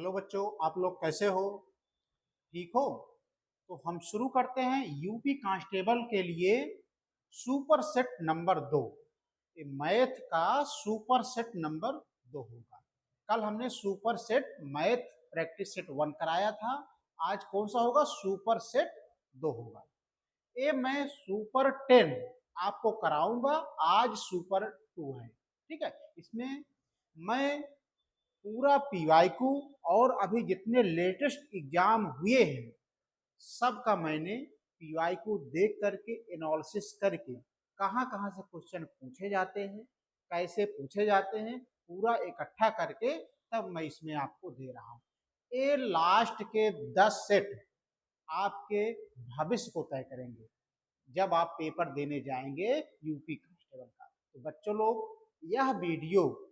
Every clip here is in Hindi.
हेलो बच्चों, आप लोग कैसे हो? ठीक हो? तो हम शुरू करते हैं यूपी कांस्टेबल के लिए सुपर सेट नंबर 2। ये मैथ का सुपर सेट नंबर 2 होगा। कल हमने super SAT math practice set 1 कराया था। आज कौन सा होगा? सुपर सेट 2 होगा। ये मैं सुपर 10 आपको कराऊंगा। आज सुपर 2 है। ठीक है, इसमें मैं पूरा पीवाईक्यू और अभी जितने लेटेस्ट एग्जाम हुए हैं सबका मैंने पीवाईक्यू देख करके एनालिसिस करके कहाँ कहाँ से क्वेश्चन पूछे जाते हैं, कैसे पूछे जाते हैं, पूरा इकट्ठा करके तब मैं इसमें आपको दे रहा हूँ। ये लास्ट के 10 सेट आपके भविष्य को तय करेंगे जब आप पेपर देने जाएंगे यूपी कांस्टेबल का। तो बच्चों लोग, यह वीडियो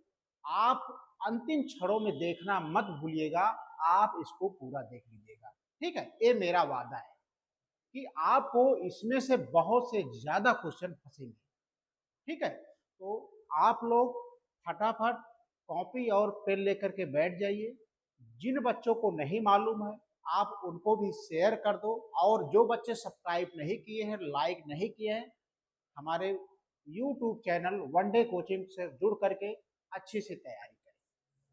आप अंतिम क्षणों में देखना मत भूलिएगा। आप इसको पूरा देख लीजिएगा। ठीक है, ये मेरा वादा है कि आपको इसमें से बहुत से ज्यादा क्वेश्चन फंसेंगे। ठीक है, तो आप लोग फटाफट कॉपी और पेन लेकर के बैठ जाइए। जिन बच्चों को नहीं मालूम है आप उनको भी शेयर कर दो, और जो बच्चे सब्सक्राइब नहीं किए हैं, लाइक नहीं किए हैं, हमारे यूट्यूब चैनल वनडे कोचिंग से जुड़ करके अच्छी से तैयारी करें।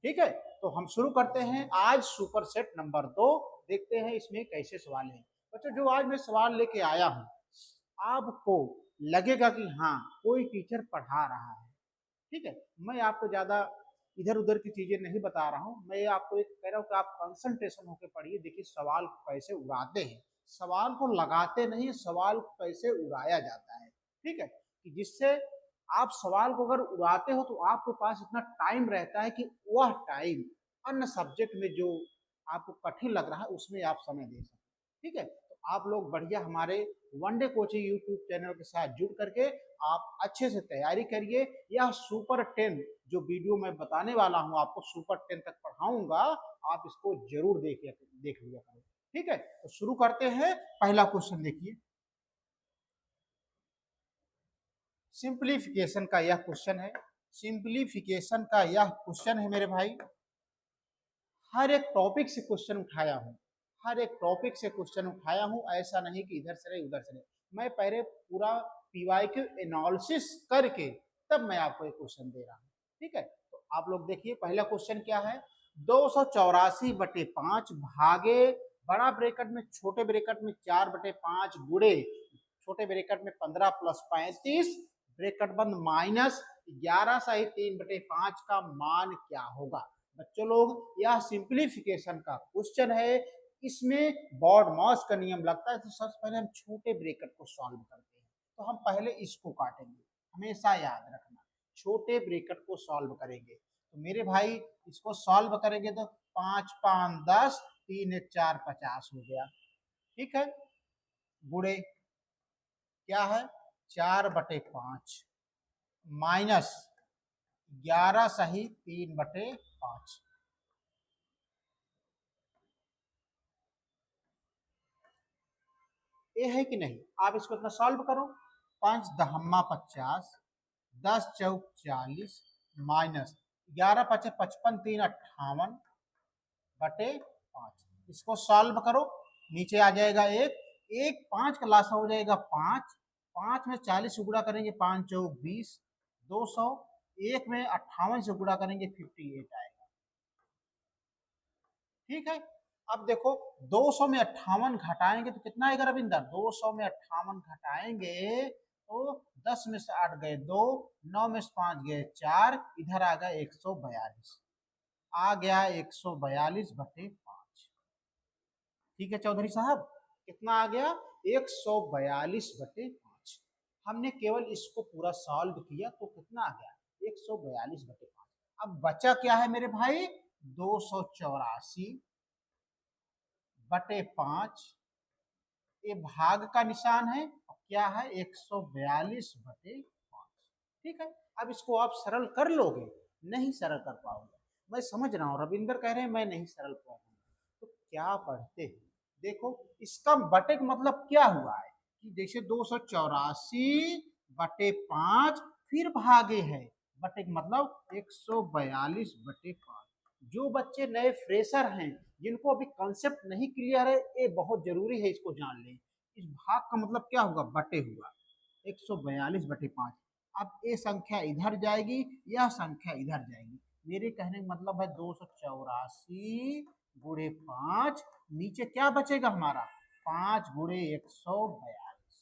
ठीक है, तो हम शुरू करते हैं आज सुपर सेट नंबर 2। देखते हैं इसमें कैसे सवाल है। बच्चों, जो आज मैं सवाल लेके आया हूं, आपको लगेगा कि हाँ कोई टीचर पढ़ा रहा है। ठीक है, मैं आपको ज्यादा इधर उधर की चीजें नहीं बता रहा हूँ। मैं आपको एक कह रहा हूँ कि आप कंसंट्रेशन होकर पढ़िए। देखिए सवाल को कैसे उड़ाते हैं, सवाल को लगाते नहीं, सवाल को कैसे उड़ाया जाता है। ठीक है, कि जिससे आप सवाल को अगर उड़ाते हो तो आपके पास इतना टाइम रहता है कि वह टाइम अन्य सब्जेक्ट में जो आपको कठिन लग रहा है उसमें आप समय दे सकते। ठीक है, तो आप लोग बढ़िया हमारे वनडे कोचिंग यूट्यूब चैनल के साथ जुड़ करके आप अच्छे से तैयारी करिए। यह सुपर 10 जो वीडियो मैं बताने वाला हूं आपको, सुपर 10 तक पढ़ाऊंगा, आप इसको जरूर देख लिया करो। ठीक है, तो शुरू करते हैं। पहला क्वेश्चन देखिए, सिंप्लीफिकेशन का यह क्वेश्चन है। सिंप्लीफिकेशन का यह क्वेश्चन है मेरे भाई। हर एक टॉपिक से क्वेश्चन उठाया हूं, हर एक टॉपिक से क्वेश्चन उठाया हूं। ऐसा नहीं कि इधर से नहीं उधर से नहीं, मैं पहले पूरा पीवाईक्यू एनालिसिस करके तब मैं आपको एक क्वेश्चन दे रहा हूं। ठीक है, तो आप लोग देखिए पहला क्वेश्चन क्या है। 284/5 भागे बड़ा ब्रैकेट में छोटे ब्रैकेट में 4/5 गुड़े छोटे ब्रैकेट में 15 + 35 ब्रैकेट बंद माइनस 11/3/5 का मान क्या होगा? बच्चों लोग, यह सिंप्लीफिकेशन का क्वेश्चन है। इसमें बॉड मॉस का नियम लगता है। तो सबसे पहले हम छोटे ब्रैकेट को सॉल्व करते हैं। तो हम पहले इसको काटेंगे, हमेशा याद रखना, छोटे ब्रैकेट को सॉल्व करेंगे। तो मेरे भाई इसको सॉल्व करेंगे तो 5 × 5 = 10, 3 × 4 = 50 हो गया। ठीक है, गुणे क्या है 4/5 माइनस 11/3/5। ये है कि नहीं? आप इसको इतना सॉल्व करो। 5 दहम्मा 50, 10 चौक 40 माइनस 11 × 5 = 55, 3 = 58/5। इसको सॉल्व करो, नीचे आ जाएगा एक 5 का लासा हो जाएगा 5, 5 में 40 से गुणा करेंगे 5 चौक 20, 200, 1 में 58 से गुणा करेंगे 58 आएगा। ठीक है, अब देखो 200 में 58 घटाएंगे तो कितना आएगा रविंदर? 200 में 58 घटाएंगे तो 10 में से 8 गए 2, 9 में से 5 गए 4, इधर आ गया 142, आ गया 142/5। ठीक है चौधरी साहब, कितना आ गया? 142/5। हमने केवल इसको पूरा सॉल्व किया तो कितना आ गया? 142/5। अब बचा क्या है मेरे भाई? 284/5। ये भाग का निशान है, क्या है? 142/5। ठीक है, अब इसको आप सरल कर लोगे? नहीं सरल कर पाओगे। मैं समझ रहा हूं, रविंदर कह रहे हैं मैं नहीं सरल पाऊंगा। तो क्या पढ़ते हैं? देखो इसका बटे का मतलब क्या हुआ है कि जैसे 284/5 फिर भागे है, बटे का मतलब 142/5। जो बच्चे नए फ्रेशर हैं, जिनको अभी कंसेप्ट नहीं क्लियर है, ये बहुत जरूरी है, इसको जान लें। इस भाग का मतलब क्या होगा, बटे हुआ 142/5। अब ये संख्या इधर जाएगी, यह संख्या इधर जाएगी। मेरे कहने का मतलब है 284 × 5, नीचे क्या बचेगा हमारा, 5 × 142।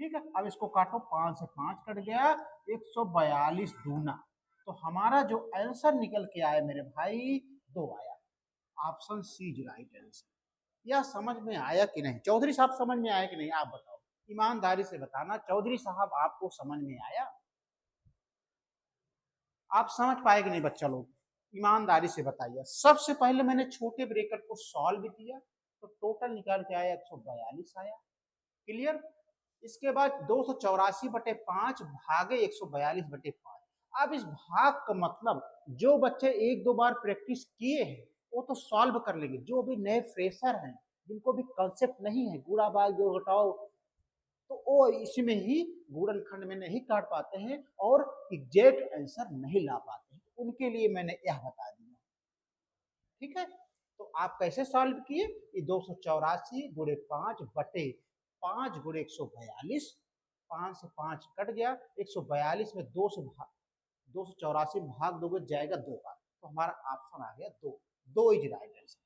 ठीक है, अब इसको काटो, 5 से 5 कट गया, 142 दूना। तो हमारा जो आंसर निकल के आया मेरे भाई, 2 आया। Option C is right answer. यह समझ में आया कि नहीं? चौधरी साहब समझ में आया कि नहीं, आप बताओ, ईमानदारी से बताना। चौधरी साहब आपको समझ में आया? आप समझ पाए कि नहीं बच्चा लोग, ईमानदारी से बताइए। सबसे पहले मैंने छोटे ब्रैकेट को सॉल्व किया, तो टोटल निकाल के आया 142 आया। क्लियर? इसके बाद 284/5 भागे 142/5। अब इस भाग का मतलब जो बच्चे एक दो बार प्रैक्टिस किए हैं वो तो सॉल्व कर लेंगे, जो भी नए फ्रेशर हैं, जिनको भी कंसेप्ट नहीं है, गुणा भाग जोड़ घटाओ, तो वो इसमें ही गुणनखंड में नहीं काट पाते हैं और एग्जैक्ट आंसर नहीं ला पाते हैं। उनके लिए मैंने यह बता दिया। ठीक है, तो आप कैसे सॉल्व किए, ये 284/5/5 × 142, 5 से 5 कट गया, 142 में 284 भाग दोगे जाएगा 2 बार, तो हमारा ऑप्शन आ गया 2। 2 इज राइट आंसर।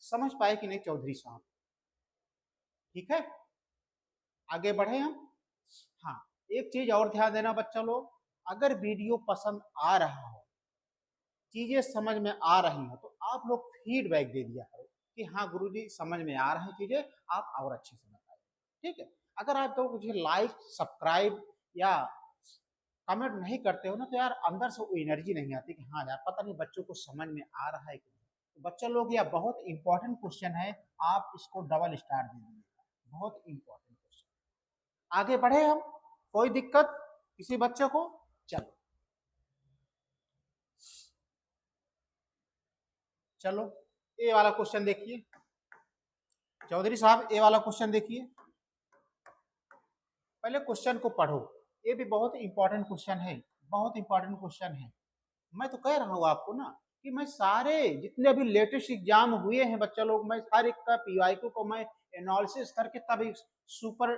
समझ पाए कि नहीं चौधरी साहब? ठीक है, आगे बढ़े हम। हाँ, एक चीज और ध्यान देना बच्चा लोग, अगर वीडियो पसंद आ रहा हो, चीजें समझ में आ रही हो, तो आप लोग फीडबैक दे दिया करो कि हाँ गुरुजी समझ में आ रही हैं चीजें, आप और अच्छे से बताइए। ठीक है, अगर आप तो मुझे लाइक सब्सक्राइब या कमेंट नहीं करते हो ना, तो यार अंदर से वो एनर्जी नहीं आती कि हाँ यार पता नहीं बच्चों को समझ में आ रहा है कि नहीं। तो बच्चा लोग, यह बहुत इंपॉर्टेंट क्वेश्चन है, आप इसको डबल स्टार दे दीजिएगा, बहुत इंपॉर्टेंट क्वेश्चन। आगे बढ़े हम, कोई दिक्कत किसी बच्चे को? चलो चलो, ए वाला क्वेश्चन देखिए चौधरी साहब, ए वाला क्वेश्चन देखिए। पहले क्वेश्चन को पढ़ो, ये भी बहुत इंपॉर्टेंट क्वेश्चन है, बहुत इंपॉर्टेंट क्वेश्चन है। मैं तो कह रहा हूँ आपको ना कि मैं सारे जितने अभी लेटेस्ट एग्जाम हुए हैं बच्चा लोग, मैं हर एक का पीवाईक्यू को मैं एनालिसिस करके तभी सुपर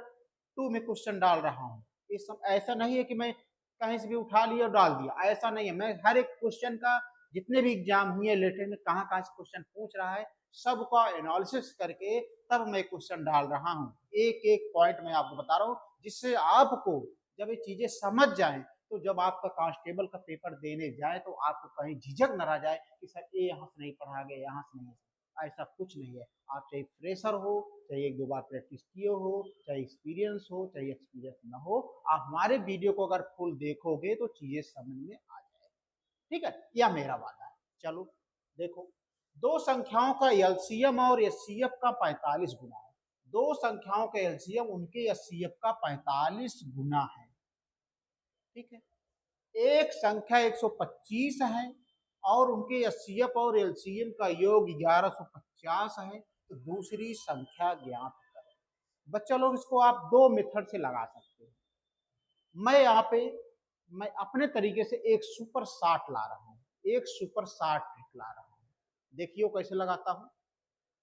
2 में क्वेश्चन डाल रहा हूँ। ये सब ऐसा नहीं है कि मैं कहीं से भी उठा लिया और डाल दिया, ऐसा नहीं है। मैं हर एक क्वेश्चन का, जितने भी एग्जाम हुए लेटेस्ट में कहाँ कहाँ से क्वेश्चन पूछ रहा है, सबका एनालिसिस करके तब मैं क्वेश्चन डाल रहा हूँ। एक एक पॉइंट मैं आपको बता रहा हूँ, जिससे आपको जब ये चीजें समझ जाएं, तो जब आपका कांस्टेबल का पेपर देने जाए तो आपको कहीं झिझक न रह जाए कि सर ये यहाँ से नहीं पढ़ा गया, यहाँ से नहीं। ऐसा कुछ नहीं है। आप चाहे फ्रेशर हो, चाहे एक दो बार प्रैक्टिस किए हो, चाहे एक्सपीरियंस हो, चाहे एक्सपीरियंस ना हो, आप हमारे वीडियो को अगर फुल देखोगे तो चीजें समझ में आ जाएगी। ठीक है, यह मेरा वादा है। चलो देखो, दो संख्याओं का एलसीएम और एचसीएफ का 45 गुना है। दो संख्याओं का एलसीएम उनके एचसीएफ का 45 गुना है। ठीक है, एक संख्या 125 है और उनके एचसीएफ और एलसीएम का योग 1150 है, तो दूसरी संख्या ज्ञात करें। बच्चा लोग, इसको आप दो मेथड से लगा सकते हैं। मैं यहाँ पे मैं अपने तरीके से एक सुपर 60 ला रहा हूँ, एक सुपर 60 ट्रिक ला रहा हूँ। देखिए कैसे लगाता हूँ।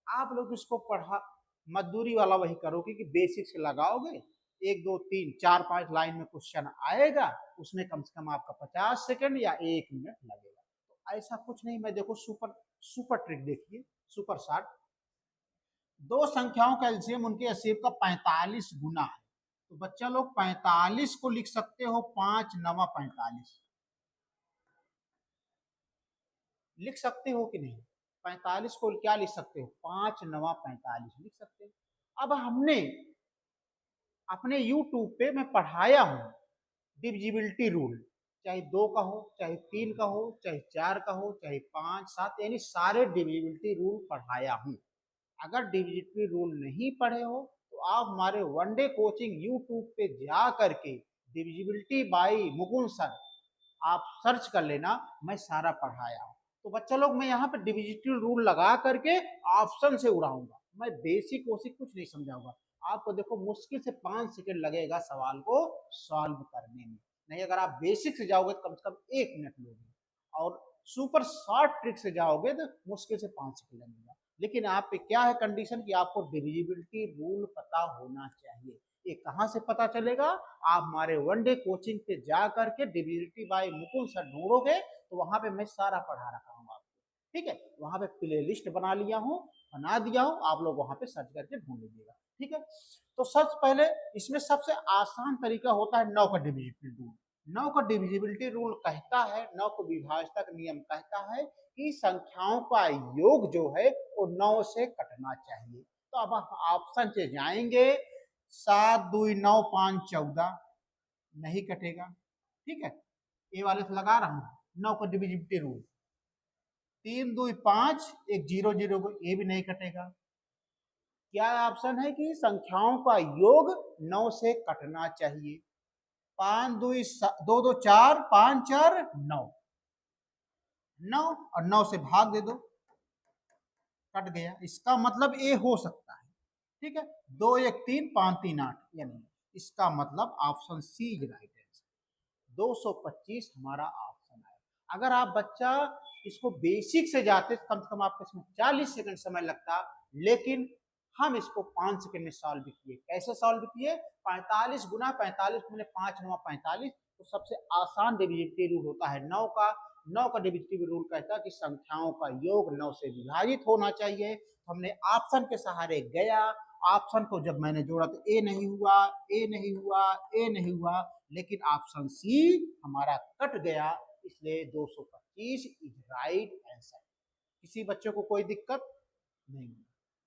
आप लोग इसको पढ़ा मजदूरी वाला वही करोगे कि बेसिक से लगाओगे, 1 2 3 4 5 लाइन में क्वेश्चन आएगा, उसमें कम से कम आपका 50 सेकंड या 1 मिनट लगेगा। तो ऐसा कुछ नहीं। मैं देखो सुपर सुपर ट्रिक देखिए, सुपर 60। दो संख्याओं का एलसीएम उनके एचसीएफ का 45 गुना है, तो बच्चा लोग 45 को लिख सकते हो 5 9 45, लिख सकते हो कि नहीं? 45 को क्या लिख सकते हो, 5 9 45 लिख सकते हो। अब हमने अपने यूट्यूब पे मैं पढ़ाया हूँ डिविजिबिलिटी रूल, चाहे 2 का हो, चाहे 3 का हो, चाहे 4 का हो, चाहे 5 7, यानी सारे डिविजिबिलिटी रूल पढ़ाया हूँ। अगर डिविजिबिलिटी रूल नहीं पढ़े हो तो आप हमारे वन डे कोचिंग यूट्यूब पे जा करके डिविजिबिलिटी बाई मुकुंद सर आप सर्च कर लेना, मैं सारा पढ़ाया हूँ। तो बच्चा लोग, मैं यहाँ पे डिविजिबिलिटी रूल लगा करके ऑप्शन से उड़ाऊंगा, मैं बेसिक वोसिक कुछ नहीं समझाऊंगा आपको। देखो मुश्किल से 5 सेकंड लगेगा सवाल को सॉल्व करने में, नहीं अगर आप बेसिक से जाओगे तो कम से कम 1 मिनट लोगे। और सुपर शॉर्ट ट्रिक से जाओगे तो मुश्किल से 5 सेकंड लगेगा। लेकिन आप पे क्या है कंडीशन कि आपको डिविजिबिलिटी रूल पता होना चाहिए। ये कहाँ से पता चलेगा? आप हमारे वन डे कोचिंग पे जा करके डिविजिबिलिटी बाय मुकुंद सर ढूंढोगे तो वहां पे मैं सारा पढ़ा रखा हूँ आपको। ठीक है, वहां पे प्ले लिस्ट बना लिया हूँ, बना दिया हूँ, आप लोग वहां पे सर्च करके ढूंढ लीजिएगा। ठीक है, तो सबसे पहले इसमें सबसे आसान तरीका होता है 9 का डिविजिबिलिटी रूल। 9 का डिविजिबिलिटी रूल कहता है, 9 को विभाजता का नियम कहता है कि संख्याओं का योग जो है वो 9 से कटना चाहिए। तो अब आप ऑप्शन से जाएंगे, 7 2 9 5 14 नहीं कटेगा। ठीक है, ये वाले से लगा रहा हूं 9 का डिविजिबिलिटी रूल। 3 2 5 एक 0 0 को ये भी नहीं कटेगा। क्या ऑप्शन है कि संख्याओं का योग 9 से कटना चाहिए। 5 2 2 2 4 5 4 9, 9 और 9 से भाग दे दो, कट गया। इसका मतलब ए हो सकता है। ठीक है, 2 1 3 5 3 8 यानी इसका मतलब option C is right answer. 225 हमारा ऑप्शन है। अगर आप बच्चा इसको बेसिक से जाते कम से कम आपको इसमें 40 सेकंड समय लगता, लेकिन हम इसको 5 सेकंड में सॉल्व किए। कैसे सॉल्व किए? 45 गुना 45 मैंने 5 9 45। तो सबसे आसान डिविजिबिलिटी रूल होता है 9 का। 9 का डिविजिबिलिटी रूल कहता है कि संख्याओं का योग 9 से विभाजित होना चाहिए। हमने ऑप्शन के सहारे गया, ऑप्शन को जब मैंने जोड़ा तो ए नहीं हुआ, ए नहीं हुआ, ए नहीं हुआ, लेकिन ऑप्शन सी हमारा कट गया, इसलिए 225 इज राइट आंसर। किसी बच्चे को कोई दिक्कत नहीं?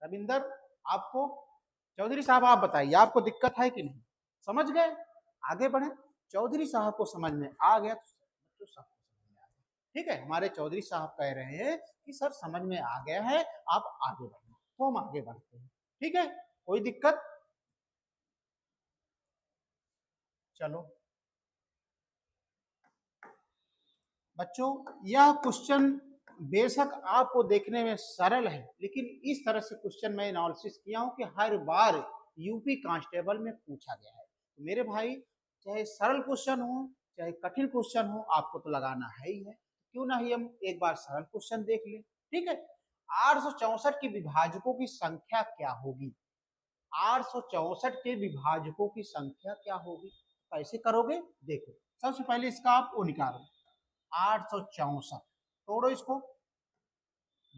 रविंदर, आपको? चौधरी साहब आप बताइए, आपको दिक्कत है कि नहीं? समझ गए? आगे बढ़े। चौधरी साहब को समझ में आ गया तो सबको समझ में आ गया। ठीक है, हमारे चौधरी साहब कह रहे हैं कि सर समझ में आ गया है, आप आगे बढ़े, तो हम आगे बढ़ते हैं। ठीक है, कोई दिक्कत? चलो बच्चों, यह क्वेश्चन बेशक आपको देखने में सरल है, लेकिन इस तरह से क्वेश्चन मैं एनालिसिस किया हूं कि हर बार यूपी कांस्टेबल में पूछा गया है। तो मेरे भाई, चाहे सरल क्वेश्चन हो चाहे कठिन क्वेश्चन हो, आपको तो लगाना है ही है। क्यों ना ही हम एक बार सरल क्वेश्चन देख लें। ठीक है, 864 के विभाजकों की संख्या क्या होगी? 864 के विभाजकों की संख्या क्या होगी? कैसे करोगे देखो। सबसे पहले इसका आप वो निकालो, 864 तोड़ो इसको।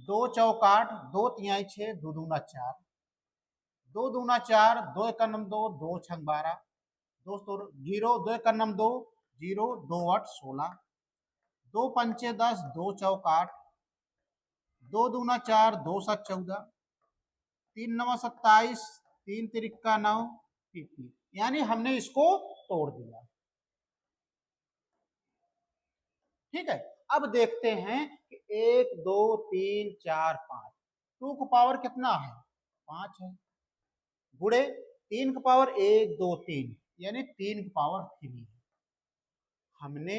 2 चौक 8, 2 तिहाई 6, 2 दूना 4, 2 दूना 4, 2 एक नम 2, 2 छंग 12, 2 जीरो, 2 एक नम 2, 0, 2 8 16, 2 पंचे 10, 2 चौक 8, 2 दूना 4, 2 7 14, 3 नवा 27, 3 तिरिक्का 9 50। यानी हमने इसको तोड़ दिया। ठीक है, अब देखते हैं कि 1 2 3 4 5, 2 का पावर कितना है? 5 है, गुड़े 3 का पावर 1 2 3 यानी 3 का पावर 3 है। हमने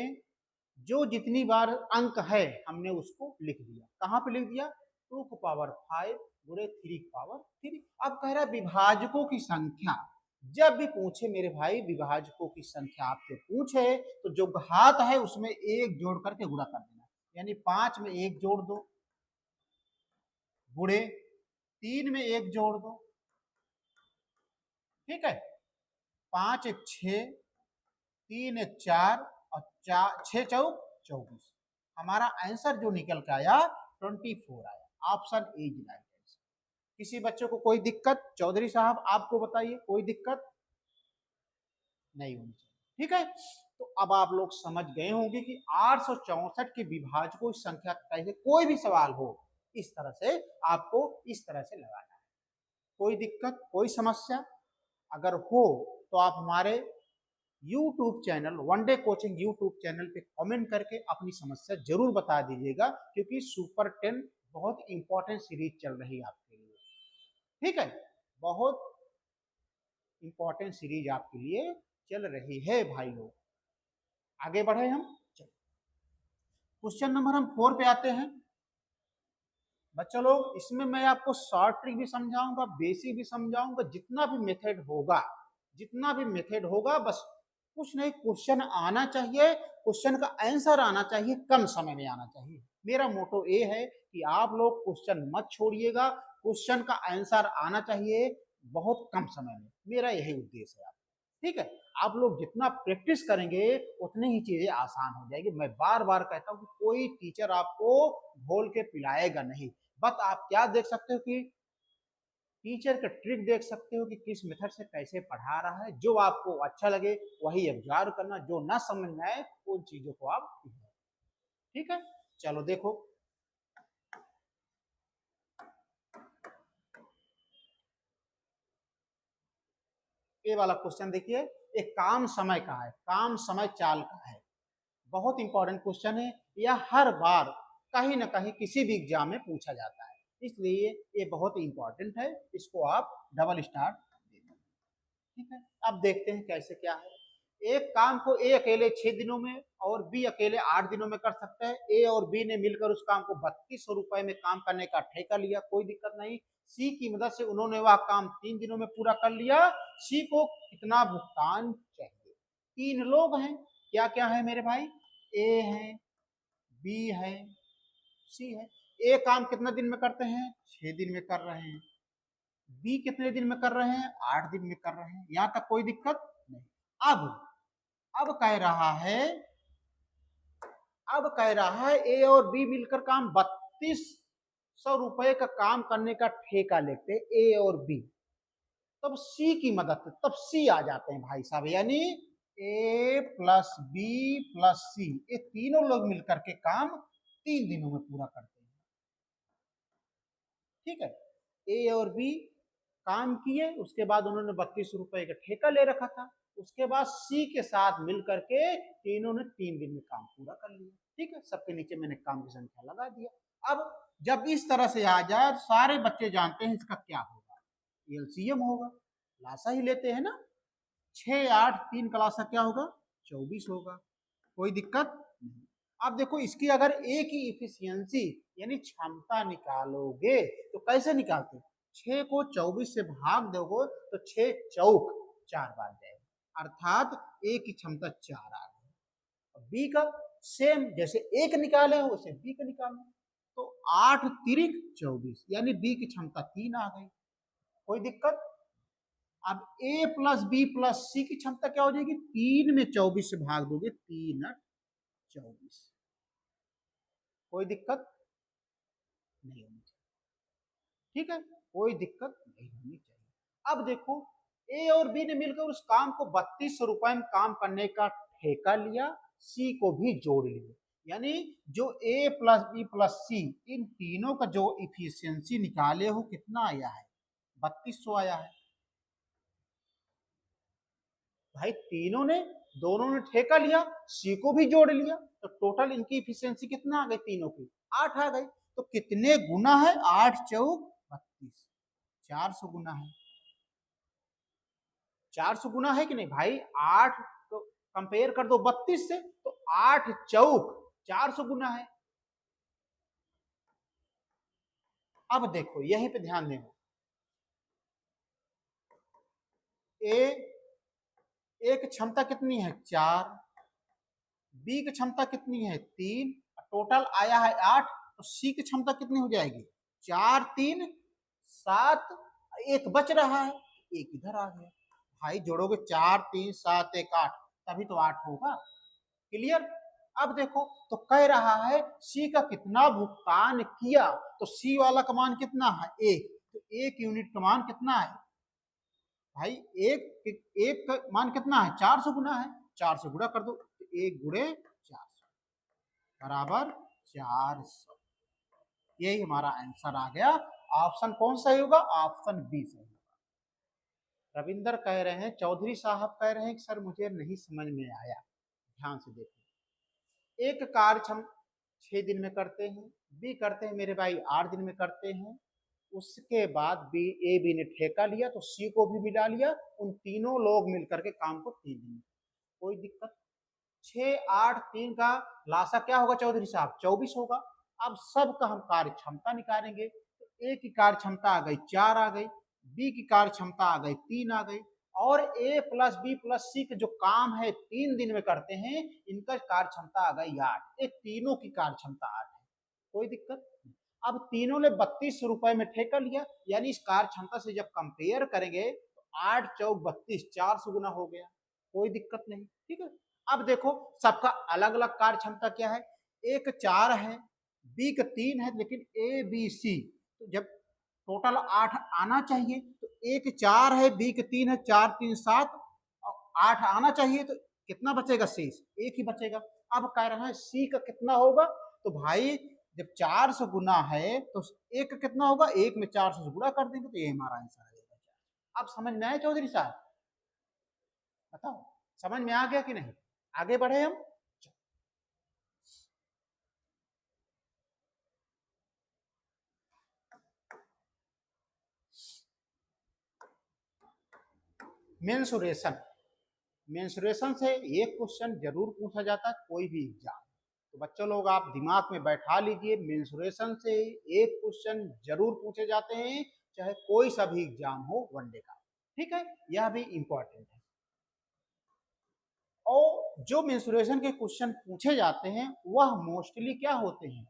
जो जितनी बार अंक है हमने उसको लिख दिया। कहां पे लिख दिया? 2 का पावर 5 गुड़े 3 का पावर 3। अब कह रहा है विभाजकों की संख्या। जब भी पूछे मेरे भाई विभाजकों की संख्या आपसे पूछे तो जो घात है उसमें 1 जोड़ करके गुणा कर देना। यानी 5 में 1 जोड़ दो, गुणे 3 में 1 जोड़ दो। ठीक है, 5 एक 6, 3 एक 4 और 6 चौक 24। हमारा आंसर जो निकल के आया 24 आया। Option A is right answer. किसी बच्चे को कोई दिक्कत? चौधरी साहब आपको बताइए, कोई दिक्कत नहीं होनी चाहिए। ठीक है, तो अब आप लोग समझ गए होंगे कि 864 के विभाजकों की संख्या कैसे, कोई भी सवाल हो इस तरह से आपको इस तरह से लगाना है। कोई दिक्कत, कोई समस्या अगर हो तो आप हमारे YouTube channel one day coaching YouTube channel पे कमेंट करके अपनी समस्या जरूर बता दीजिएगा, क्योंकि सुपर 10 बहुत इंपॉर्टेंट सीरीज चल रही है आपके लिए। ठीक है, बहुत इंपॉर्टेंट सीरीज आपके लिए चल रही है भाई लोग। आगे बढ़े हम। चलो क्वेश्चन नंबर हम 4 पे आते हैं। बच्चों लोग, इसमें मैं आपको शॉर्ट ट्रिक भी समझाऊंगा, बेसिक भी समझाऊंगा, जितना भी मेथड होगा, जितना भी मेथड होगा, बस कुछ नहीं, क्वेश्चन आना चाहिए, क्वेश्चन का आंसर आना चाहिए, कम समय में आना चाहिए। मेरा मोटो ये है कि आप लोग क्वेश्चन मत छोड़िएगा, क्वेश्चन का आंसर आना चाहिए बहुत कम समय में, मेरा यही उद्देश्य है। ठीक है, आप लोग जितना प्रैक्टिस करेंगे उतनी ही चीजें आसान हो जाएगी। मैं बार बार कहता हूँ कि कोई टीचर आपको घोल के पिलाएगा नहीं, बस आप क्या देख सकते हो कि टीचर का ट्रिक देख सकते हो कि किस मेथड से कैसे पढ़ा रहा है। जो आपको अच्छा लगे वही ऑब्जर्व करना, जो ना समझ में आए उन चीजों को आप, ठीक है। चलो देखो, ये वाला क्वेश्चन देखिए, एक काम समय का है, काम समय चाल का है, बहुत इंपॉर्टेंट क्वेश्चन है। यह हर बार कहीं ना कहीं किसी भी एग्जाम में पूछा जाता है, इसलिए ये बहुत इंपॉर्टेंट है, इसको आप डबल स्टार दे दें। ठीक है, अब देखते हैं कैसे क्या है। एक काम को ए अकेले 6 दिनों में और बी अकेले 8 दिनों में कर सकता है। ए और बी ने मिलकर उस काम को 3200 रुपए में काम करने का ठेका लिया, कोई दिक्कत नहीं। सी की मदद से उन्होंने वह काम 3 दिनों में पूरा कर लिया। सी को कितना भुगतान चाहिए? 3 लोग हैं, क्या क्या है मेरे भाई? ए है, बी है, सी है। ए काम कितना दिन में करते हैं? 6 दिन में कर रहे हैं। बी कितने दिन में कर रहे हैं? 8 दिन में कर रहे हैं। यहां तक कोई दिक्कत नहीं। अब कह रहा है, अब कह रहा है ए और बी मिलकर काम 3200 रुपए का काम करने का ठेका लेते ए और बी, तब सी की मदद से, तब सी आ जाते हैं भाई साहब, यानी ए प्लस बी प्लस सी, ये तीनों लोग मिलकर के काम 3 दिनों में पूरा करते हैं। ठीक है, ए और बी काम किए, उसके बाद उन्होंने 32 रुपए का ठेका ले रखा था, उसके बाद सी के साथ मिल करके तीनों ने 3 दिन में काम पूरा कर लिया। ठीक है, सबके नीचे मैंने काम की संख्या लगा दिया। अब जब इस तरह से आ जाए तो सारे बच्चे जानते हैं इसका क्या होगा, एलसीएम होगा, लासा ही लेते हैं ना। 6 8 3 का लासा क्या होगा? 24 होगा, कोई दिक्कत नहीं। अब देखो इसकी अगर ए की इफिशियंसी यानी क्षमता निकालोगे तो कैसे निकालते? 6 को 24 से भाग दोगे तो 6 चौक 4 बार जाएगा, अर्थात ए की क्षमता 4 आ गई। बी का सेम, जैसे ए का निकाले वैसे बी का निकालना, तो 8 तिरिक 24 यानी बी की क्षमता 3 आ गई, कोई दिक्कत? अब ए प्लस बी प्लस सी की क्षमता क्या हो जाएगी? 3 में 24 से भाग दोगे, 3 8 24, कोई दिक्कत नहीं होनी चाहिए। ठीक है, कोई दिक्कत नहीं होनी चाहिए। अब देखो, ए और बी ने मिलकर उस काम को 3200 रुपए में काम करने का ठेका लिया, सी को भी जोड़ लिया, यानी जो ए प्लस बी प्लस सी, इन तीनों का जो इफिशियंसी निकाले हो कितना आया है? 3200 आया है भाई। तीनों ने, दोनों ने ठेका लिया, सी को भी जोड़ लिया, तो टोटल इनकी इफिशियंसी कितना आ गई? तीनों की 8 आ गई। तो कितने गुना है? 8 चौक 32, 400 गुना है। 400 गुना है कि नहीं भाई? 8 तो कंपेयर कर दो 32 से, तो 8 चौक 400 गुना है। अब देखो यहीं पे ध्यान देना, ए ए की क्षमता कितनी है? 4, बी की क्षमता कितनी है? 3, टोटल आया है 8, तो सी की क्षमता कितनी हो जाएगी? 4 3 7, एक बच रहा है, एक इधर आ गया। भाई जोड़ोगे 4 3 7 1 8, तभी तो 8 होगा। क्लियर? अब देखो, तो कह रहा है सी का कितना भुगतान किया, तो सी वाला का मान कितना है? 1, तो 1 यूनिट का मान कितना है भाई? एक का मान कितना है? 400 गुना है, 400 गुना कर दो, तो 1 गुणे 400 बराबर 400। यही हमारा आंसर आ गया। ऑप्शन कौन सही होगा? ऑप्शन बी सही होगा। रविंदर कह रहे हैं, चौधरी साहब कह रहे हैं कि सर मुझे नहीं समझ में आया, ध्यान से देखो। एक कार्य हम 6 दिन में करते हैं, बी करते हैं मेरे भाई 8 दिन में करते हैं, उसके बाद बी ए बी ने ठेका लिया तो सी को भी मिला लिया, उन तीनों लोग मिलकर के काम को 3 दिन में, कोई दिक्कत? 6 8 3 का लासा क्या होगा चौधरी साहब? 24 होगा। अब सबका हम कार्य क्षमता निकालेंगे, तो ए की कार्य क्षमता आ गई 4 आ गई, बी की कार्य क्षमता आ गई 3 आ गई, और ए प्लस बी प्लस सी के जो काम है 3 दिन में करते हैं, इनका कार्य क्षमता आ गई 8, ये तीनों की कार्य क्षमता 8 है। कोई दिक्कत नहीं। अब तीनों ने 32 रुपए में ठेका लिया, यानी इस कार्य क्षमता से जब कंपेयर करेंगे तो 8 चौक 32, 400 गुना हो गया, कोई दिक्कत नहीं। ठीक है, अब देखो सबका अलग अलग कार्य क्षमता क्या है, एक 4 है, बी का 3 है, लेकिन ए बी सी तो जब टोटल 8 आना चाहिए, तो एक 4 है, बी का 3 है, 4 3 7 और 8 आना चाहिए, तो कितना बचेगा शेष, एक ही बचेगा। अब कह रहा है सी का कितना होगा, तो भाई जब 4 से गुना है तो एक का कितना होगा, एक में 400 से गुणा कर देंगे, तो ये हमारा आंसर आ जाएगा। अब समझ में आया चौधरी साहब, बताओ समझ में आ गया कि नहीं, आगे बढ़े हम। मेंसुरेशन, मेंसुरेशन से एक क्वेश्चन जरूर पूछा जाता है कोई भी एग्जाम, तो बच्चों लोग आप दिमाग में बैठा लीजिए, मेंसुरेशन से एक क्वेश्चन जरूर पूछे जाते हैं, चाहे कोई सा भी एग्जाम हो वनडे का। ठीक है, यह भी इंपॉर्टेंट है। और जो मेंसुरेशन के क्वेश्चन पूछे जाते हैं वह मोस्टली क्या होते हैं,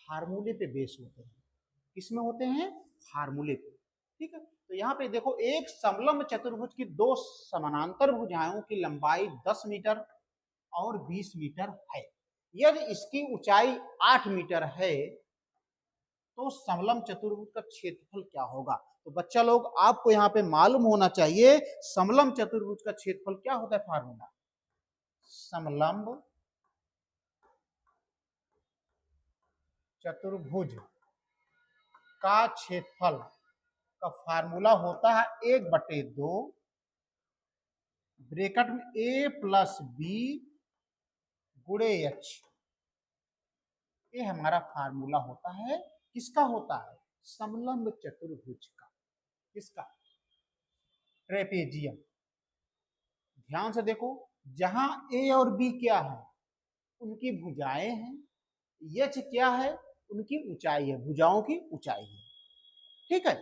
फार्मूले पे बेस होते हैं। किसमें होते हैं, फार्मूले पे। ठीक है, तो यहाँ पे देखो एक समलंब चतुर्भुज की दो समानांतर भुजाओं की लंबाई 10 मीटर और 20 मीटर है, यदि इसकी ऊंचाई 8 मीटर है तो समलंब चतुर्भुज का क्षेत्रफल क्या होगा। तो बच्चा लोग आपको यहाँ पे मालूम होना चाहिए समलंब चतुर्भुज का क्षेत्रफल क्या होता है, फार्मूला समलंब चतुर्भुज का क्षेत्रफल का फार्मूला होता है 1/2 ब्रैकेट में a प्लस बी गुणे h, ये हमारा फार्मूला होता है, किसका होता है, समलंब चतुर्भुज का, किसका, ट्रेपेजियम। ध्यान से देखो, जहां a और b क्या है, उनकी भुजाएं हैं, h क्या है, उनकी ऊंचाई है, भुजाओं की ऊंचाई है। ठीक है,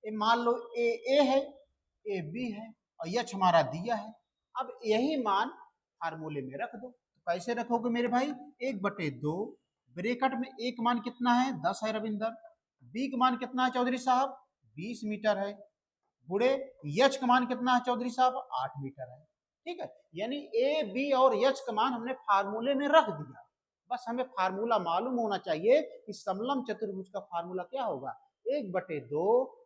ये मान लो ए है, ए बी है और यच हमारा दिया है। अब यही मान फार्मूले में रख दो, तो कैसे रखोगे मेरे भाई, 1/2 ब्रैकेट में ए का मान कितना है 10 है रविंदर, बी का मान कितना है चौधरी साहब 20 मीटर है, गुणे यच का मान कितना है चौधरी साहब 8 मीटर है। ठीक है, यानी ए बी और यच का मान हमने फार्मूले में रख दिया, बस हमें फार्मूला मालूम होना चाहिए कि समलंब चतुर्भुज का फार्मूला क्या होगा, 1/2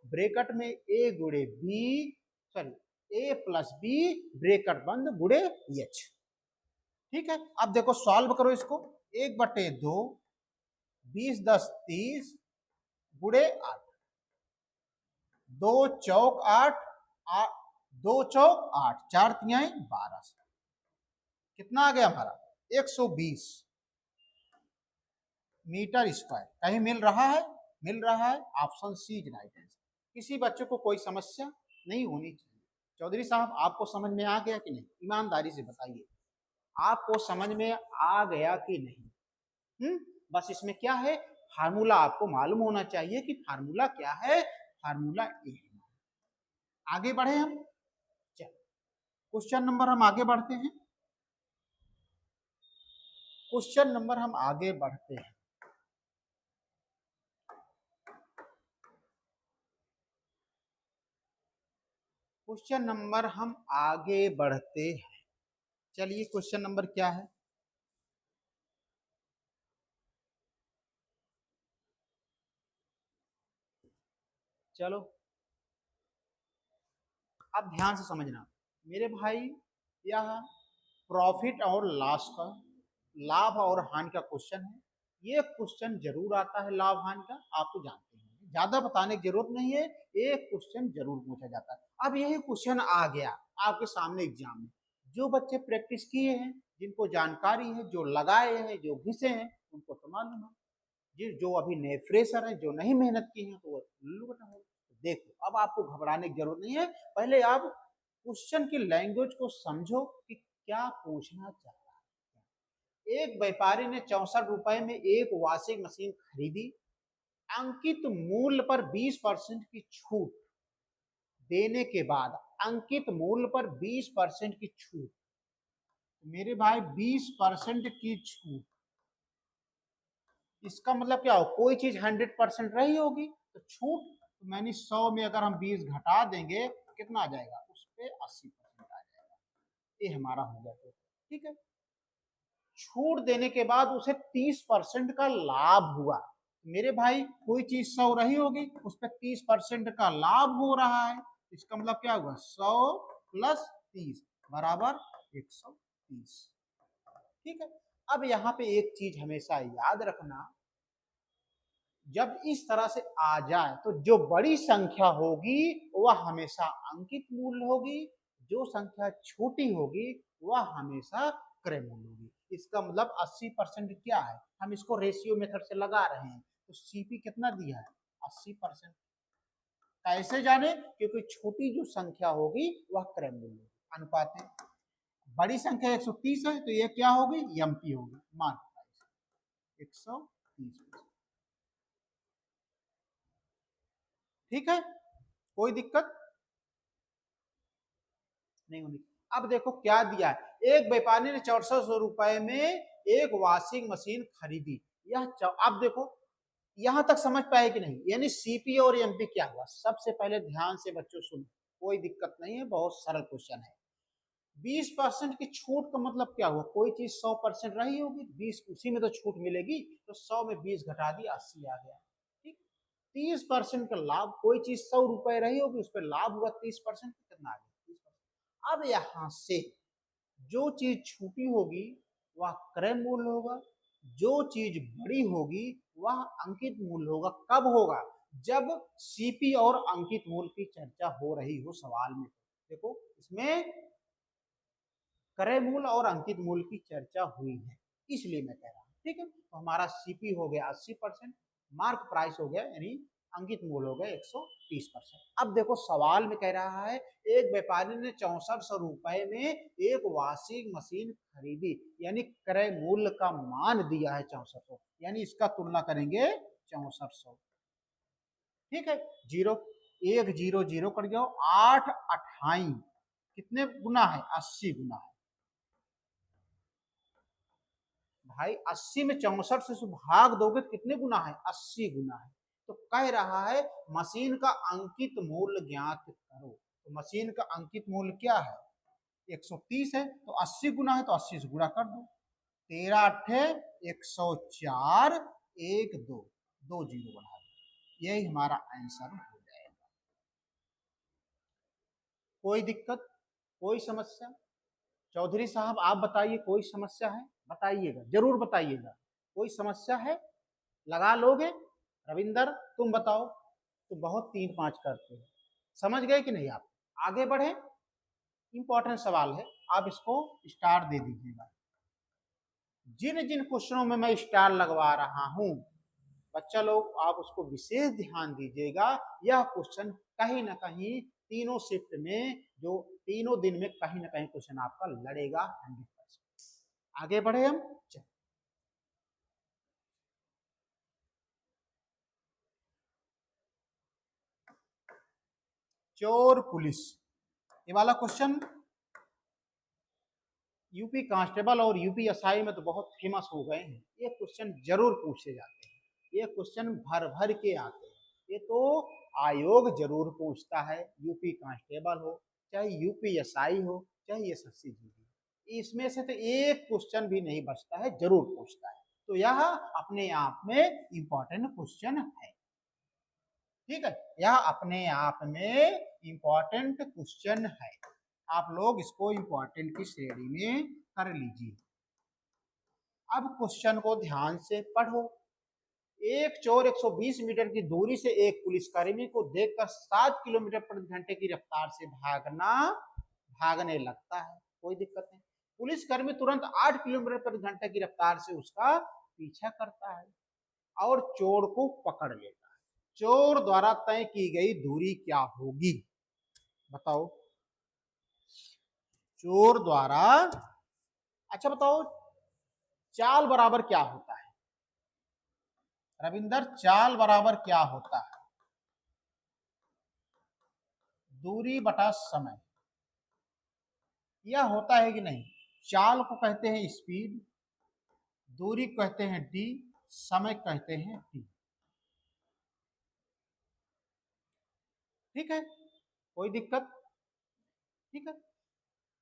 ब्रैकेट में ए गुणे बी, सॉरी ए प्लस बी ब्रैकेट बंद गुणे एच। ठीक है, अब देखो सॉल्व करो इसको, 1/2 20 10 30 गुणे 8, 2 चौक 8, 2 चौक 8, 4 तिहाई 12, कितना आ गया हमारा 120 मीटर स्क्वायर। कहीं मिल रहा है, मिल रहा है, option C is right answer. किसी बच्चे को कोई समस्या नहीं होनी चाहिए। चौधरी साहब आपको समझ में आ गया कि नहीं, ईमानदारी से बताइए, आपको समझ में आ गया कि नहीं। बस इसमें क्या है, फार्मूला आपको मालूम होना चाहिए कि फार्मूला क्या है, फार्मूला ए है। आगे बढ़े हम, चलो क्वेश्चन नंबर हम आगे बढ़ते हैं, क्वेश्चन नंबर हम आगे बढ़ते हैं। क्वेश्चन नंबर हम आगे बढ़ते हैं, चलिए क्वेश्चन नंबर क्या है, चलो अब ध्यान से समझना मेरे भाई, यह प्रॉफिट और लॉस का, लाभ और हानि का क्वेश्चन है। ये क्वेश्चन जरूर आता है लाभ हानि का, आप तो जानते हैं, ज्यादा बताने की जरूरत नहीं है, एक क्वेश्चन जरूर पूछा जाता है। अब यही क्वेश्चन आ गया आपके सामने एग्जाम में, जो बच्चे प्रैक्टिस किए हैं, जिनको जानकारी है, जो लगाए हैं, जो घिसे हैं, उनको तो मालूम है, जो अभी नए फ्रेशर हैं, जो नहीं मेहनत की है, तो वो लुटा है। देखो अब आपको घबराने की जरूरत नहीं है, पहले आप क्वेश्चन की लैंग्वेज को समझो कि क्या पूछना चाह रहा है। एक व्यापारी ने 64 रुपए में एक वॉशिंग मशीन खरीदी, अंकित मूल्य पर 20% की छूट देने के बाद, अंकित मूल्य पर 20% की छूट, मेरे भाई 20% की छूट इसका मतलब क्या हो, कोई चीज 100% रही होगी तो छूट, तो मैंने 100 में अगर हम 20 घटा देंगे कितना आ जाएगा, उस पर 80% आ जाएगा। ये हमारा हो गया। तो ठीक है, छूट देने के बाद उसे 30% का लाभ हुआ। मेरे भाई कोई चीज 100 रही होगी, उस पर 30% का लाभ हो रहा है, इसका मतलब क्या हुआ, 100 प्लस 30 बराबर 130। ठीक है, अब यहाँ पे एक चीज हमेशा याद रखना, जब इस तरह से आ जाए तो जो बड़ी संख्या होगी वह हमेशा अंकित मूल्य होगी, जो संख्या छोटी होगी वह हमेशा क्रय मूल्य होगी। इसका मतलब 80% क्या है, हम इसको रेशियो मेथड से लगा रहे हैं, तो सीपी कितना दिया है, 80%। कैसे जाने, क्योंकि छोटी जो संख्या होगी वह क्रय मूल्य अनुपात है। बड़ी संख्या 130 है तो यह क्या होगी, एमपी होगी, मान 130। ठीक है, कोई दिक्कत नहीं होनी। अब देखो क्या दिया है, एक व्यापारी ने 6400 रुपए में एक वॉशिंग मशीन खरीदी। यह अब देखो यहां तक समझ पाए कि नहीं, यानी सीपी और एमपी क्या हुआ। सबसे पहले ध्यान से बच्चों सुनो, कोई दिक्कत नहीं है, बहुत सरल क्वेश्चन है। 20% की छूट का मतलब क्या हुआ, कोई चीज 100% रही होगी, 20 उसी में तो छूट मिलेगी, तो 100 में 20 घटा दिया, 80 आ गया। ठीक, 30% का लाभ, कोई चीज 100 रुपए रही होगी, उस पर लाभ हुआ 30%, कितना आ गया, 30%। अब यहां से जो चीज छूटी होगी वह क्रय मूल्य होगा, जो चीज बड़ी होगी वह अंकित मूल्य होगा। कब होगा, जब सीपी और अंकित मूल्य की चर्चा हो रही हो सवाल में। देखो इसमें क्रय मूल्य और अंकित मूल्य की चर्चा हुई है, इसलिए मैं कह रहा हूं। ठीक है, तो हमारा सीपी हो गया 80%, मार्क प्राइस हो गया यानी अंकित मूल्य हो गया 130%। अब देखो सवाल में कह रहा है एक व्यापारी ने 6400 रुपए में एक वॉशिंग मशीन खरीदी, यानी क्रय मूल्य का मान दिया है 6400, यानी इसका तुलना करेंगे 6400। ठीक है, जीरो, एक जीरो जीरो कट जाओ, 8 अठाई कितने गुना है, 80 गुना है। भाई 80 में 64 से भाग दोगे तो कितने गुना है, 80 गुना है। तो कह रहा है मशीन का अंकित मूल्य ज्ञात करो। तो मशीन का अंकित मूल्य क्या है, 130 है, तो 80 गुना है तो 80 से गुणा कर दो, 13 अट्ठे 104, 1 2, 2 जीरो बढ़ा दो, यही हमारा आंसर हो जाएगा। कोई दिक्कत, कोई समस्या, चौधरी साहब आप बताइए, कोई समस्या है, बताइएगा, जरूर बताइएगा। कोई समस्या है, लगा लोगे। रविंदर तुम बताओ, तुम बहुत 3-5 करते हो, समझ गए कि नहीं आप, आगे बढ़े। इंपॉर्टेंट सवाल है, आप इसको स्टार दे दीजिएगा। जिन जिन क्वेश्चनों में मैं स्टार लगवा रहा हूं बच्चा लोग आप उसको विशेष ध्यान दीजिएगा। यह क्वेश्चन कहीं ना कहीं तीनों शिफ्ट में, जो तीनों दिन में कहीं ना कहीं क्वेश्चन आपका लड़ेगा 100%। आगे बढ़े हम, चल चोर पुलिस, ये वाला क्वेश्चन यूपी कांस्टेबल और यूपी एसआई में तो बहुत फेमस हो गए हैं। ये क्वेश्चन जरूर पूछे जाते हैं, ये क्वेश्चन भर भर के आते हैं, ये तो आयोग जरूर पूछता है, यूपी कांस्टेबल हो चाहे यूपी एसआई हो चाहे एसएससी जीडी, इसमें से तो एक क्वेश्चन भी नहीं बचता है, जरूर पूछता है। तो यह अपने आप में इंपॉर्टेंट क्वेश्चन है। ठीक है, यह अपने आप में इंपॉर्टेंट क्वेश्चन है, आप लोग इसको इंपॉर्टेंट की श्रेणी में कर लीजिए। अब क्वेश्चन को ध्यान से पढ़ो। एक चोर 120 मीटर की दूरी से एक पुलिसकर्मी को देखकर 7 किलोमीटर प्रति घंटे की रफ्तार से भागने लगता है, कोई दिक्कत नहीं। पुलिसकर्मी तुरंत 8 किलोमीटर प्रति घंटे की रफ्तार से उसका पीछा करता है और चोर को पकड़ लेता है। चोर द्वारा तय की गई दूरी क्या होगी, बताओ। चोर द्वारा, अच्छा बताओ, चाल बराबर क्या होता है रविंदर, चाल बराबर क्या होता है, दूरी बटा समय, यह होता है कि नहीं। चाल को कहते हैं स्पीड, दूरी को कहते हैं डी, समय कहते हैं टी। ठीक है, कोई दिक्कत? ठीक है।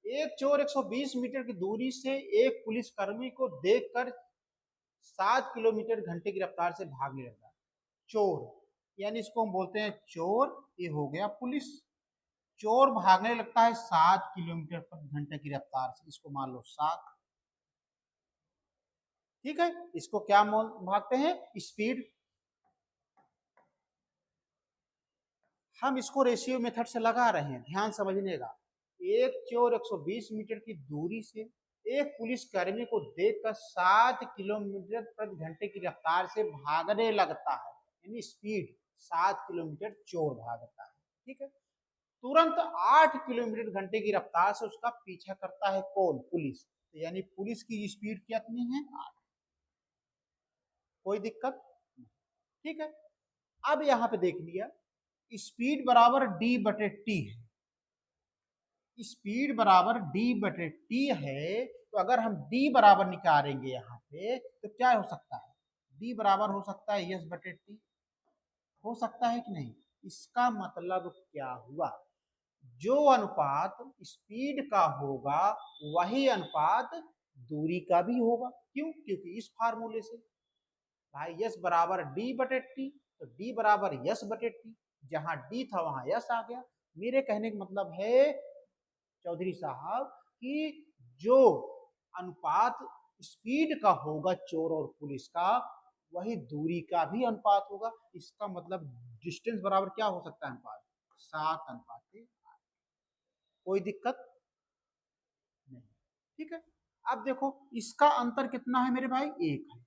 एक चोर 120 मीटर की दूरी से एक पुलिसकर्मी को देखकर 7 किलोमीटर घंटे की रफ्तार से भागने लगा। चोर यानी इसको हम बोलते हैं चोर, ये हो गया पुलिस। चोर भागने लगता है 7 किलोमीटर पर घंटे की रफ्तार से, इसको मान लो 7। ठीक है, इसको क्या भागते हैं? स्पीड। हम इसको रेशियो मेथड से लगा रहे हैं, ध्यान समझने का। एक चोर 120 मीटर की दूरी से एक पुलिसकर्मी को देखकर 7 किलोमीटर प्रति घंटे की रफ्तार से भागने लगता है, यानी स्पीड 7 किलोमीटर चोर भागता है। ठीक है, तुरंत 8 किलोमीटर घंटे की रफ्तार से उसका पीछा करता है कौन? पुलिस। तो यानी पुलिस की स्पीड कितनी है? 8। कोई दिक्कत? ठीक है, अब यहां पे देख लिया, स्पीड बराबर डी बटे टी है। स्पीड बराबर डी बटे टी है, तो अगर हम डी बराबर निकालेंगे यहाँ पे तो क्या हो सकता है? डी बराबर हो सकता है यस बटे टी, हो सकता है कि नहीं? इसका मतलब क्या हुआ? जो अनुपात स्पीड का होगा वही अनुपात दूरी का भी होगा। क्यों? क्योंकि इस फार्मूले से भाई यस बराबर डी बटे टी, तो डी बराबर यस बटे टी, जहां डी था वहां यस आ गया। मेरे कहने का मतलब है चौधरी साहब कि जो अनुपात स्पीड का होगा चोर और पुलिस का, वही दूरी का भी अनुपात होगा। इसका मतलब डिस्टेंस बराबर क्या हो सकता है? अनुपात 7:8। कोई दिक्कत नहीं। ठीक है, अब देखो इसका अंतर कितना है मेरे भाई? 1 है।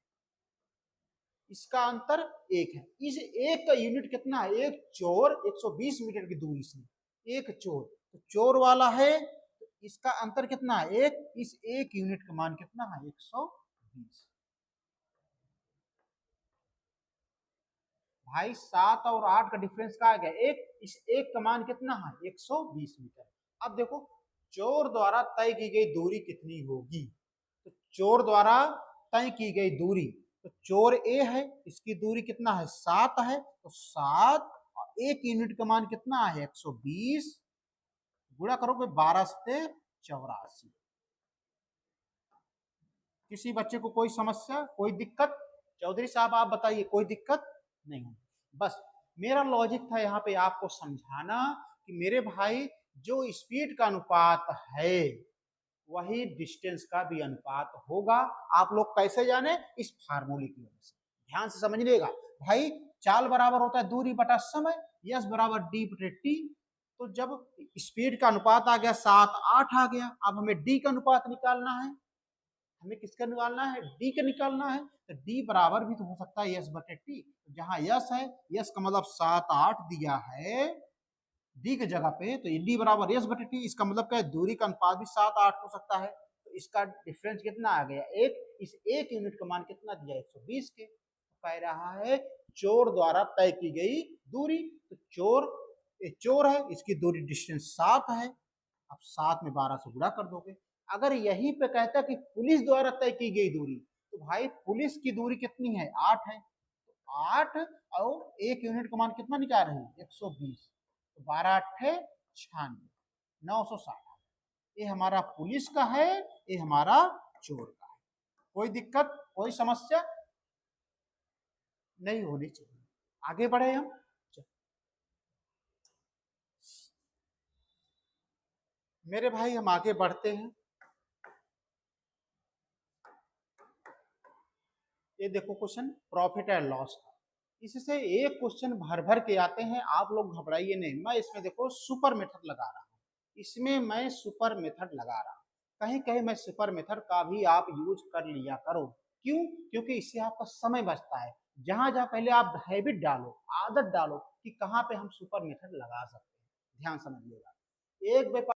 इसका अंतर 1 है। इस 1 का यूनिट कितना है? एक चोर 120 मीटर की दूरी से एक चोर, तो चोर वाला है, तो इसका अंतर कितना है? 1। इस 1 यूनिट का मान कितना है? 120। भाई 7 और 8 का डिफरेंस क्या आ गया? 1। इस 1 का मान कितना है? 120 मीटर। अब देखो चोर द्वारा तय की गई दूरी कितनी होगी? तो चोर द्वारा तय की गई दूरी, तो चोर ए है, इसकी दूरी कितना है? 7 है, तो 7 और 1 यूनिट का मान कितना है? 120, गुणा करोगे 12 से 84। किसी बच्चे को कोई समस्या, कोई दिक्कत? चौधरी साहब आप बताइए, कोई दिक्कत नहीं है? बस मेरा लॉजिक था यहाँ पे आपको समझाना कि मेरे भाई जो स्पीड का अनुपात है वही डिस्टेंस का भी अनुपात होगा। आप लोग कैसे जाने? इस फार्मूले की वजह से। ध्यान से समझिएगा भाई, चाल बराबर होता है दूरी बटा समय, यस बराबर डी बटे टी। तो जब स्पीड का अनुपात आ गया 7:8 आ गया, अब हमें डी का अनुपात निकालना है। हमें किसका निकालना है? डी का निकालना है। तो डी बराबर भी तो हो सकता है यस बटे टी, जहां यस है, यस का मतलब 7:8 दिया है डी की जगह पे, तो डी बराबर यस बटे टी, इसका मतलब क्या है? दूरी का अनुपात भी 7:8 हो सकता है। तो इसका डिफरेंस कितना आ गया? 1। इस 1 यूनिट का मान कितना दिया? 120 के। तो कह रहा है चोर द्वारा तय की गई दूरी, तो चोर चोर है, इसकी दूरी डिस्टेंस 7 है। अब 7 में 12 से गुणा कर दोगे। अगर यहीं पे कहता कि पुलिस द्वारा तय की गई दूरी, तो भाई पुलिस की दूरी कितनी है? 8 है। तो 8 और 1 यूनिट का मान कितना निकाल रहे हैं? 120। तो 12 8 96, 960। ये हमारा पुलिस का है, ये हमारा चोर का है। कोई दिक्कत, कोई समस्या नहीं होनी चाहिए। आगे बढ़े हम। मेरे भाई हम आगे बढ़ते हैं। ये देखो क्वेश्चन प्रॉफिट एंड लॉस का। इससे एक क्वेश्चन भर भर के आते हैं, आप लोग घबराइए नहीं। मैं इसमें देखो सुपर मेथड लगा रहा हूँ, इसमें मैं सुपर मेथड लगा रहा हूँ। कहीं कहीं मैं सुपर मेथड का भी आप यूज कर लिया करो। क्यों? क्योंकि इससे आपका समय बचता है। जहां जहां पहले आप हैबिट डालो, आदत डालो कि कहाँ पे हम सुपर मेथड लगा सकते हैं। ध्यान समझिएगा। एक व्यापार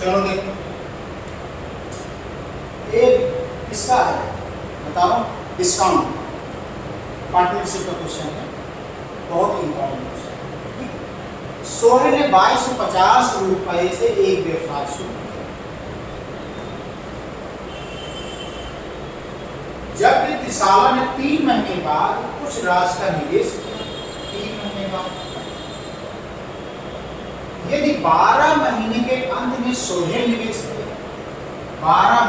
चलो देखो, एक किसका है बताओ, डिस्काउंट पार्टनरशिप का क्वेश्चन है, बहुत इंपॉर्टेंट क्वेश्चन। सोहे ने 2250 रुपए से एक व्यवसाय शुरू किया। जब त्रिशाला ने 3 महीने बाद कुछ राशि का निवेश किया, 3 महीने बाद, यदि 12 महीने के अंत में सोहे निवेश किया, 12